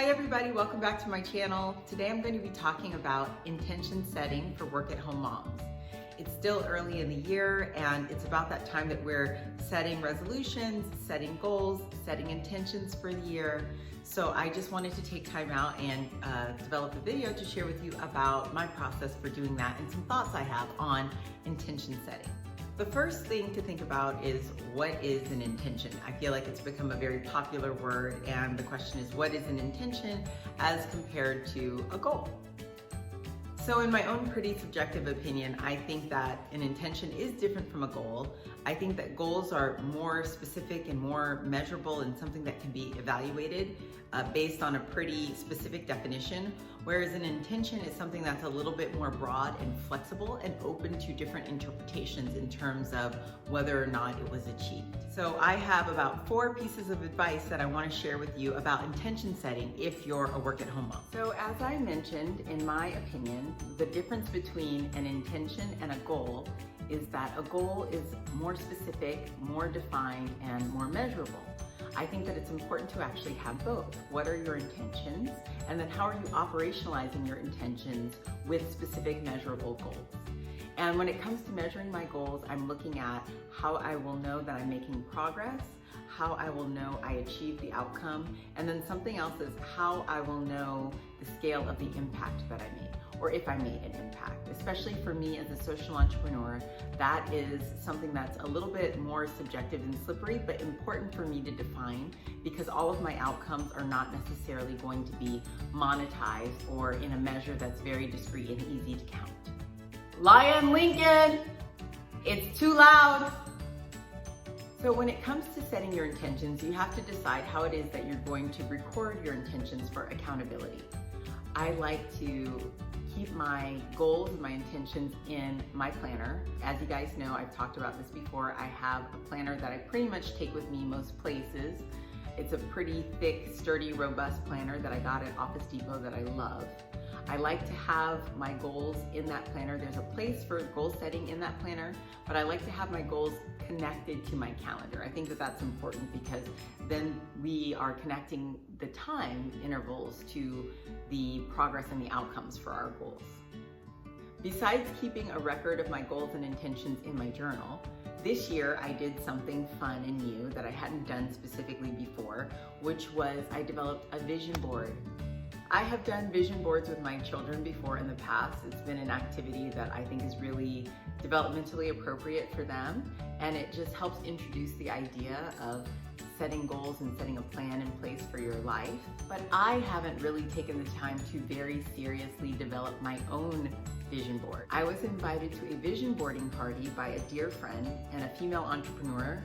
Hi everybody, welcome back to my channel. Today I'm going to be talking about intention setting for work-at-home moms. It's still early in the year and it's about that time that we're setting resolutions, setting goals, setting intentions for the year. So I just wanted to take time out and develop a video to share with you about my process for doing that and some thoughts I have on intention setting. The first thing to think about is, what is an intention? I feel like it's become a very popular word, and the question is, what is an intention as compared to a goal? So in my own pretty subjective opinion, I think that an intention is different from a goal. I think that goals are more specific and more measurable and something that can be evaluated based on a pretty specific definition, whereas an intention is something that's a little bit more broad and flexible and open to different interpretations in terms of whether or not it was achieved. So I have about 4 pieces of advice that I want to share with you about intention setting if you're a work-at-home mom. So as I mentioned, in my opinion, the difference between an intention and a goal is that a goal is more specific, more defined, and more measurable. I think that it's important to actually have both. What are your intentions? And then how are you operationalizing your intentions with specific measurable goals? And when it comes to measuring my goals, I'm looking at how I will know that I'm making progress, how I will know I achieved the outcome, and then something else is how I will know the scale of the impact that I made, or if I made an impact. Especially for me as a social entrepreneur, that is something that's a little bit more subjective and slippery, but important for me to define, because all of my outcomes are not necessarily going to be monetized or in a measure that's very discrete and easy to count. Lion Lincoln, it's too loud. So when it comes to setting your intentions, you have to decide how it is that you're going to record your intentions for accountability. I like to keep my goals and my intentions in my planner. As you guys know, I've talked about this before, I have a planner that I pretty much take with me most places. It's a pretty thick, sturdy, robust planner that I got at Office Depot that I love. I like to have my goals in that planner. There's a place for goal setting in that planner, but I like to have my goals connected to my calendar. I think that that's important because then we are connecting the time intervals to the progress and the outcomes for our goals. Besides keeping a record of my goals and intentions in my journal, this year I did something fun and new that I hadn't done specifically before, which was I developed a vision board. I have done vision boards with my children before in the past. It's been an activity that I think is really developmentally appropriate for them, and it just helps introduce the idea of setting goals and setting a plan in place for your life. But I haven't really taken the time to very seriously develop my own vision board. I was invited to a vision boarding party by a dear friend and a female entrepreneur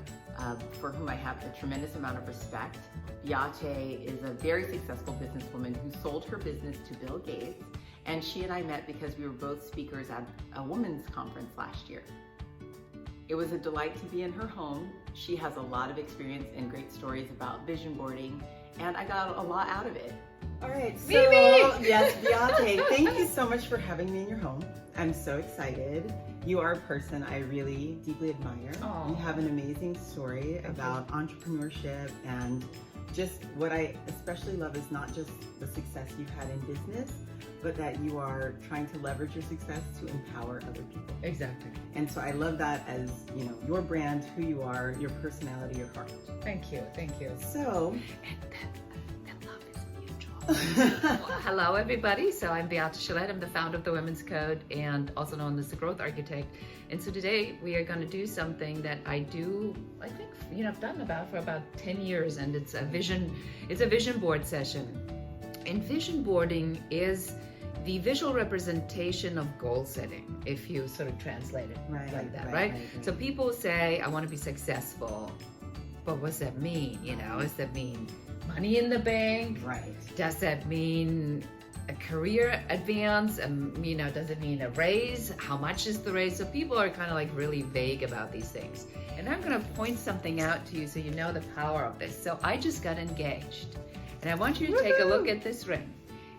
for whom I have a tremendous amount of respect. Beate is a very successful businesswoman who sold her business to Bill Gates, and she and I met because we were both speakers at a women's conference last year. It was a delight to be in her home. She has a lot of experience and great stories about vision boarding, and I got a lot out of it. All right, so yes, Beate, thank you so much for having me in your home. I'm so excited. You are a person I really deeply admire. Aww. You have an amazing story about entrepreneurship, and just what I especially love is not just the success you've had in business, but that you are trying to leverage your success to empower other people. Exactly. And so I love that as, you know, your brand, who you are, your personality, your heart. Thank you, thank you. So, and love is mutual. Well, hello everybody, so I'm Beate Chelette. I'm the founder of the Women's Code and also known as the Growth Architect. And so today we are going to do something that I do, I think, you know, I've done for about 10 years, and it's a vision board session. And vision boarding is the visual representation of goal setting, if you sort of translate it like that, right? So people say, I want to be successful, but what does that mean? You know, does that mean money in the bank? Right. Does that mean a career advance? You know, does it mean a raise? How much is the raise? So people are kind of like really vague about these things. And I'm going to point something out to you so you know the power of this. So I just got engaged, and I want you to take a look at this ring.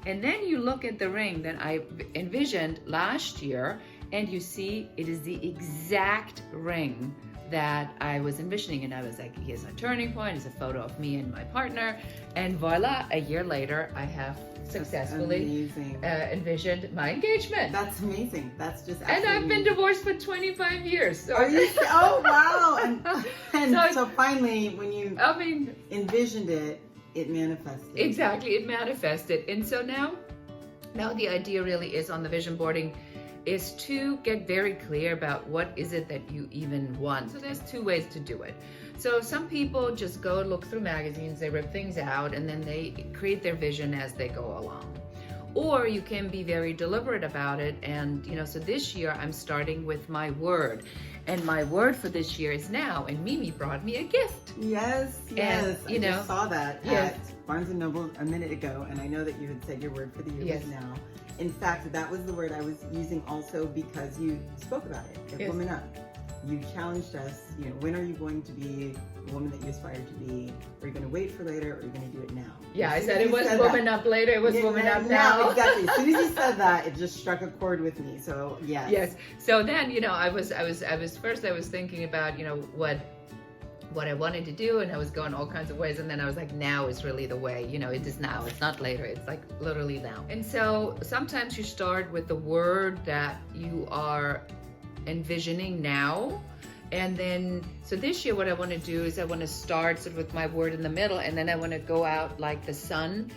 And then you look at the ring that I envisioned last year, and you see it is the exact ring that I was envisioning. And I was like, here's a turning point, it's a photo of me and my partner. And voila, a year later, I have successfully envisioned my engagement. That's amazing. That's just And I've been divorced for 25 years. So Are you? Oh, wow. And so finally, when you envisioned it, it manifested. Exactly, it manifested. And so now the idea really is on the vision boarding is to get very clear about what is it that you even want. So there's two ways to do it. So some people just go look through magazines, they rip things out, and then they create their vision as they go along. Or you can be very deliberate about it. And, so this year I'm starting with my word. And my word for this year is now. And Mimi brought me a gift. Yes. And, I just saw that at Barnes & Noble a minute ago. And I know that you had said your word for the year was now. In fact, that was the word I was using also because you spoke about it at Woman Up. You challenged us, when are you going to be the woman that you aspire to be? Are you going to wait for later, or are you going to do it now? Yeah, I said it was Woman Up later, it was Woman Up now. Exactly. As soon as you said that, it just struck a chord with me. So, yes. Yes. So then, I was thinking about, what I wanted to do, and I was going all kinds of ways, and then I was like, now is really the way, it is now, it's not later, it's like literally now. And so sometimes you start with the word that you are envisioning now, and then so this year what I want to do is I want to start sort of with my word in the middle, and then I want to go out like the sun,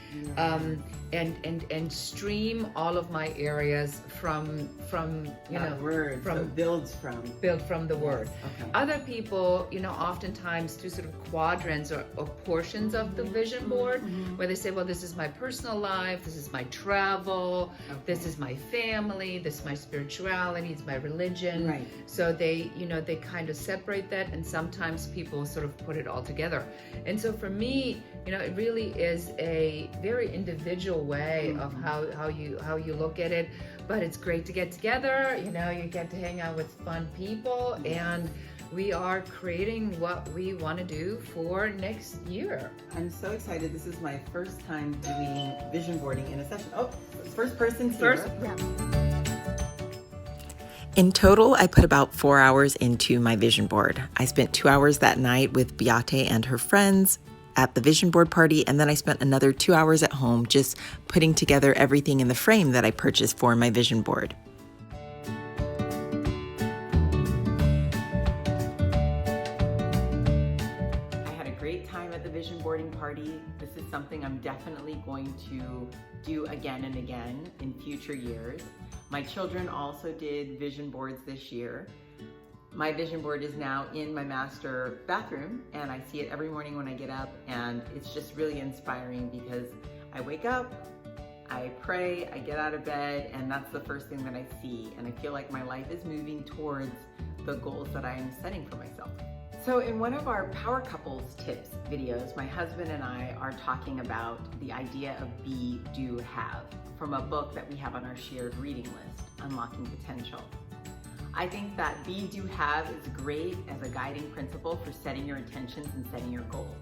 and stream all of my areas from word, so build from the word. Okay. Other people, oftentimes do sort of quadrants or portions of the vision board, where they say, well, this is my personal life, this is my travel, this is my family, this is my spirituality, it's my religion. Right. So they kind of separate that, and sometimes people sort of put it all together. And so for me, it really is a very individual way of how you look at it. But it's great to get together, you get to hang out with fun people, and we are creating what we want to do for next year. I'm so excited. This is my first time doing vision boarding in a session. Oh, first person here. In total, I put about 4 hours into my vision board. I spent 2 hours that night with Beate and her friends at the vision board party, and then I spent another 2 hours at home just putting together everything in the frame that I purchased for my vision board. I had a great time at the vision boarding party. This is something I'm definitely going to do again and again in future years. My children also did vision boards this year. My vision board is now in my master bathroom, and I see it every morning when I get up, and it's just really inspiring because I wake up, I pray, I get out of bed, and that's the first thing that I see, and I feel like my life is moving towards the goals that I am setting for myself. So in one of our Power Couples Tips videos, my husband and I are talking about the idea of be, do, have from a book that we have on our shared reading list, Unlocking Potential. I think that be, do, have is great as a guiding principle for setting your intentions and setting your goals.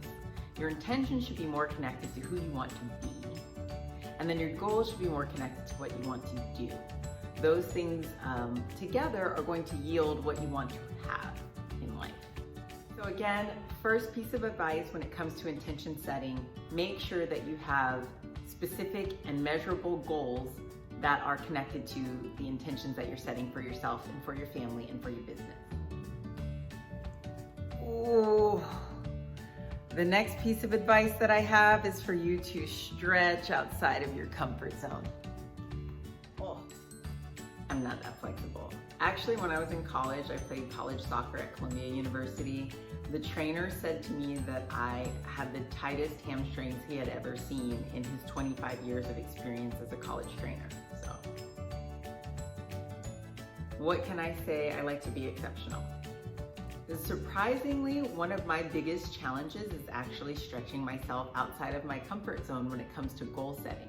Your intention should be more connected to who you want to be, and then your goals should be more connected to what you want to do. Those things together are going to yield what you want to have in life. So again, first piece of advice when it comes to intention setting, make sure that you have specific and measurable goals that are connected to the intentions that you're setting for yourself and for your family and for your business. Ooh. The next piece of advice that I have is for you to stretch outside of your comfort zone. Oh, I'm not that flexible. Actually, when I was in college, I played college soccer at Columbia University. The trainer said to me that I had the tightest hamstrings he had ever seen in his 25 years of experience as a college trainer. So, what can I say? I like to be exceptional. Surprisingly, one of my biggest challenges is actually stretching myself outside of my comfort zone when it comes to goal setting.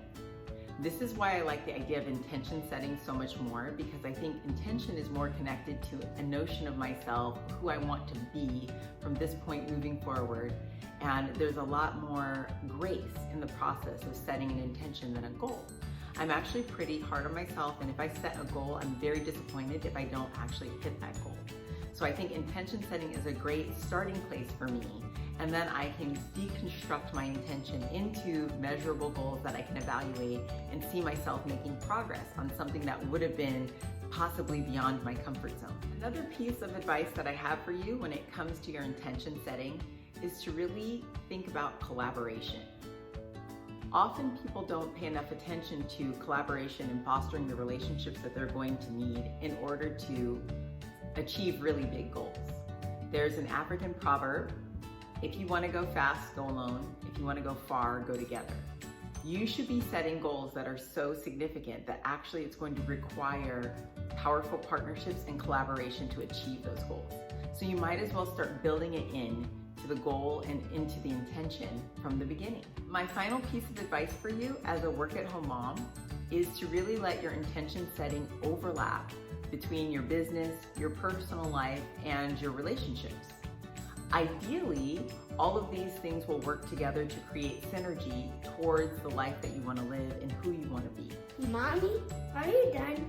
This is why I like the idea of intention setting so much more, because I think intention is more connected to a notion of myself, who I want to be from this point moving forward. And there's a lot more grace in the process of setting an intention than a goal. I'm actually pretty hard on myself, and if I set a goal, I'm very disappointed if I don't actually hit that goal. So I think intention setting is a great starting place for me. And then I can deconstruct my intention into measurable goals that I can evaluate and see myself making progress on something that would have been possibly beyond my comfort zone. Another piece of advice that I have for you when it comes to your intention setting is to really think about collaboration. Often people don't pay enough attention to collaboration and fostering the relationships that they're going to need in order to achieve really big goals. There's an African proverb: if you want to go fast, go alone. If you want to go far, go together. You should be setting goals that are so significant that actually it's going to require powerful partnerships and collaboration to achieve those goals. So you might as well start building it in to the goal and into the intention from the beginning. My final piece of advice for you as a work-at-home mom is to really let your intention setting overlap between your business, your personal life, and your relationships. Ideally, all of these things will work together to create synergy towards the life that you want to live and who you want to be. Mommy, are you done?